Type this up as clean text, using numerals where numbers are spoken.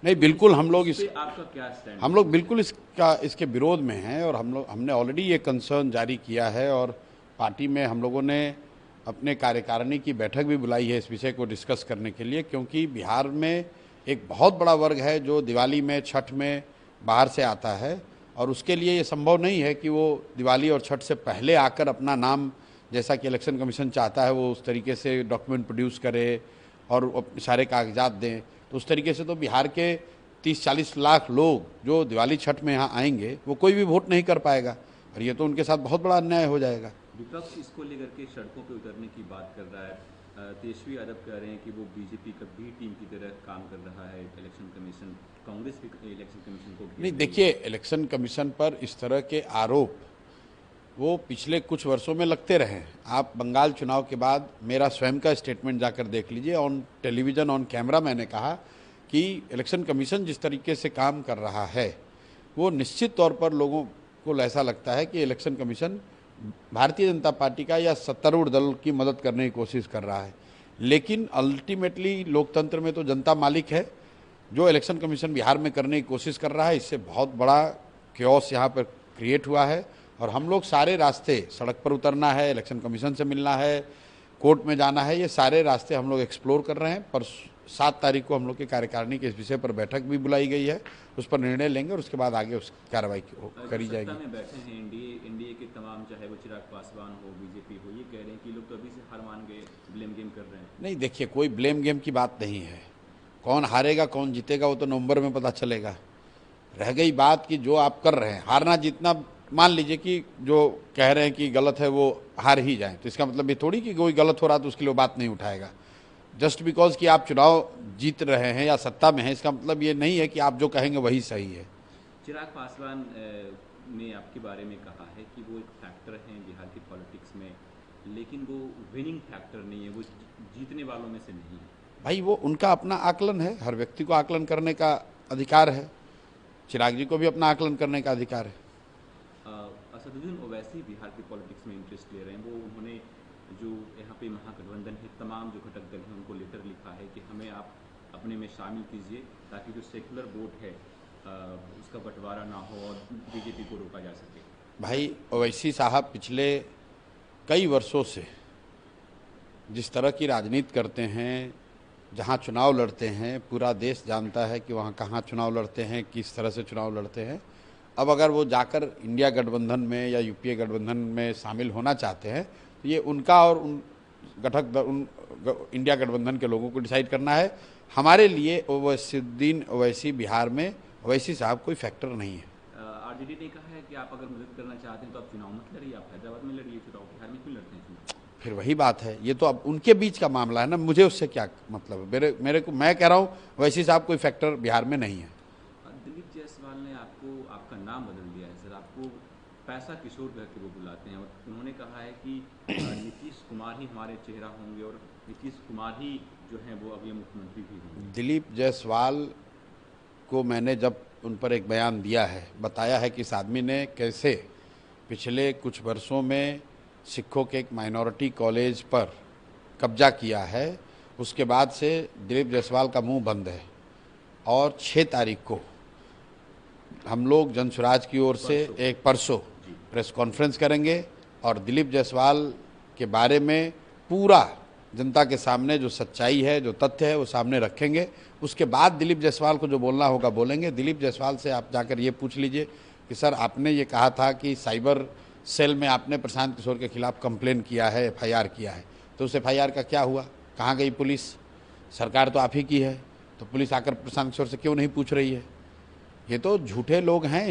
नहीं, बिल्कुल हम लोग इस पे आपका क्या स्टैंड? हम लोग बिल्कुल इसके विरोध में हैं और हमने ऑलरेडी ये कंसर्न जारी किया है और पार्टी में हम लोगों ने अपने कार्यकारिणी की बैठक भी बुलाई है इस विषय को डिस्कस करने के लिए, क्योंकि बिहार में एक बहुत बड़ा वर्ग है जो दिवाली में, छठ में बाहर से आता है और उसके लिए ये संभव नहीं है कि वो दिवाली और छठ से पहले आकर अपना नाम, जैसा कि इलेक्शन कमीशन चाहता है, वो उस तरीके से डॉक्यूमेंट प्रोड्यूस करे और सारे कागजात दें। तो उस तरीके से तो बिहार के 30-40 लाख लोग जो दिवाली छठ में यहाँ आएंगे वो कोई भी वोट नहीं कर पाएगा और ये तो उनके साथ बहुत बड़ा अन्याय हो जाएगा। विपक्ष इसको लेकर के सड़कों पे उतरने की बात कर रहा है। तेजस्वी यादव कह रहे हैं कि वो बीजेपी का बी टीम की तरह काम कर रहा है। इलेक्शन कमीशन, कांग्रेस भी इलेक्शन कमीशन को नहीं, देखिए, इलेक्शन कमीशन पर इस तरह के आरोप वो पिछले कुछ वर्षों में लगते रहे। आप बंगाल चुनाव के बाद मेरा स्वयं का स्टेटमेंट जाकर देख लीजिए, ऑन टेलीविज़न, ऑन कैमरा मैंने कहा कि इलेक्शन कमीशन जिस तरीके से काम कर रहा है वो निश्चित तौर पर लोगों को ऐसा लगता है कि election commission Bharatiya Janata party का या सत्तारूढ़ दल की मदद करने की कोशिश कर रहा है। लेकिन अल्टीमेटली लोकतंत्र में तो जनता मालिक है। जो इलेक्शन कमीशन बिहार में करने की कोशिश कर रहा है, इससे बहुत बड़ा क्योस यहाँ पर क्रिएट हुआ है और हम लोग सारे रास्ते, सड़क पर उतरना है, इलेक्शन कमीशन से मिलना है, कोर्ट में जाना है, ये सारे रास्ते हम लोग एक्सप्लोर कर रहे हैं। पर 7 तारीख को हम लोग की कार्यकारिणी के इस विषय पर बैठक भी बुलाई गई है, उस पर निर्णय लेंगे और उसके बाद आगे उस कार्रवाई करी जाएगी। में बैठे हैं एनडीए के तमाम, चाहे वो चिराग पासवान हो, बीजेपी हो, ये कह रहे हैं कि लोग तो अभी से हार मान गए, ब्लेम गेम कर रहे हैं। नहीं, देखिए, कोई ब्लेम गेम की बात नहीं है। कौन हारेगा कौन जीतेगा वो तो नवंबर में पता चलेगा। रह गई बात कि जो आप कर रहे हैं, हारना जीतना, मान लीजिए कि जो कह रहे हैं कि गलत है वो हार ही जाए, तो इसका मतलब ये थोड़ी कि कोई गलत हो रहा तो उसके लिए बात नहीं उठाएगा। जस्ट बिकॉज कि आप चुनाव जीत रहे हैं या सत्ता में हैं, इसका मतलब ये नहीं है कि आप जो कहेंगे वही सही है। चिराग पासवान ने आपके बारे में कहा है कि वो एक फैक्टर हैं बिहार की पॉलिटिक्स में, लेकिन वो विनिंग फैक्टर नहीं है, वो जीतने वालों में से नहीं है। भाई, वो उनका अपना आकलन है, हर व्यक्ति को आकलन करने का अधिकार है। चिराग जी को भी अपना आकलन करने का अधिकार है। असदुद्दीन ओवैसी बिहार की पॉलिटिक्स में इंटरेस्ट ले रहे हैं। वो उन्होंने जो यहाँ पे महागठबंधन है, तमाम जो घटक दल हैं, उनको लेटर लिखा है कि हमें आप अपने में शामिल कीजिए ताकि जो सेकुलर वोट है उसका बंटवारा ना हो और बीजेपी को रोका जा सके। भाई, ओवैसी साहब पिछले कई वर्षों से जिस तरह की राजनीति करते हैं, जहाँ चुनाव लड़ते हैं, पूरा देश जानता है कि वहाँ कहाँ चुनाव लड़ते हैं, किस तरह से चुनाव लड़ते हैं। अब अगर वो जाकर इंडिया गठबंधन में या यूपीए गठबंधन में शामिल होना चाहते हैं तो ये उनका और उन इंडिया गठबंधन के लोगों को डिसाइड करना है। हमारे लिए असदुद्दीन ओवैसी बिहार में ओवैसी साहब कोई फैक्टर नहीं है। आरजेडी ने कहा है कि आप अगर मदद करना चाहते हैं तो आप चुनाव मत लड़िए, आप हैदराबाद में लड़िए चुनाव, बिहार में क्यों लड़ते हैं चुनाव? फिर वही बात है, ये तो अब उनके बीच का मामला है ना, मुझे उससे क्या मतलब है। मेरे को, मैं कह रहा हूँ ओवैसी साहब कोई फैक्टर बिहार में नहीं है। दिलीप जायसवाल ने आपका नाम बदल दिया है सर, आपको पैसा किशोर कह के वो बुलाते हैं और उन्होंने कहा है कि नीतीश कुमार ही हमारे चेहरा होंगे और नीतीश कुमार ही जो हैं वो अगले मुख्यमंत्री भी होंगे। दिलीप जायसवाल को मैंने जब उन पर एक बयान दिया है, बताया है कि इस आदमी ने कैसे पिछले कुछ वर्षों में सिखों के एक माइनॉरिटी कॉलेज पर कब्जा किया है, उसके बाद से दिलीप जायसवाल का मुंह बंद है। और 6 तारीख को हम लोग जन स्वराज की ओर से एक परसों प्रेस कॉन्फ्रेंस करेंगे और दिलीप जायसवाल के बारे में पूरा जनता के सामने जो सच्चाई है, जो तथ्य है, वो सामने रखेंगे। उसके बाद दिलीप जायसवाल को जो बोलना होगा बोलेंगे। दिलीप जायसवाल से आप जाकर ये पूछ लीजिए कि सर, आपने ये कहा था कि साइबर सेल में आपने प्रशांत किशोर के खिलाफ कंप्लेन किया है, एफआईआर किया है, तो उस एफआईआर का क्या हुआ? कहाँ गई पुलिस? सरकार तो आप ही की है, तो पुलिस आकर प्रशांत किशोर से क्यों नहीं पूछ रही है? ये तो झूठे लोग हैं।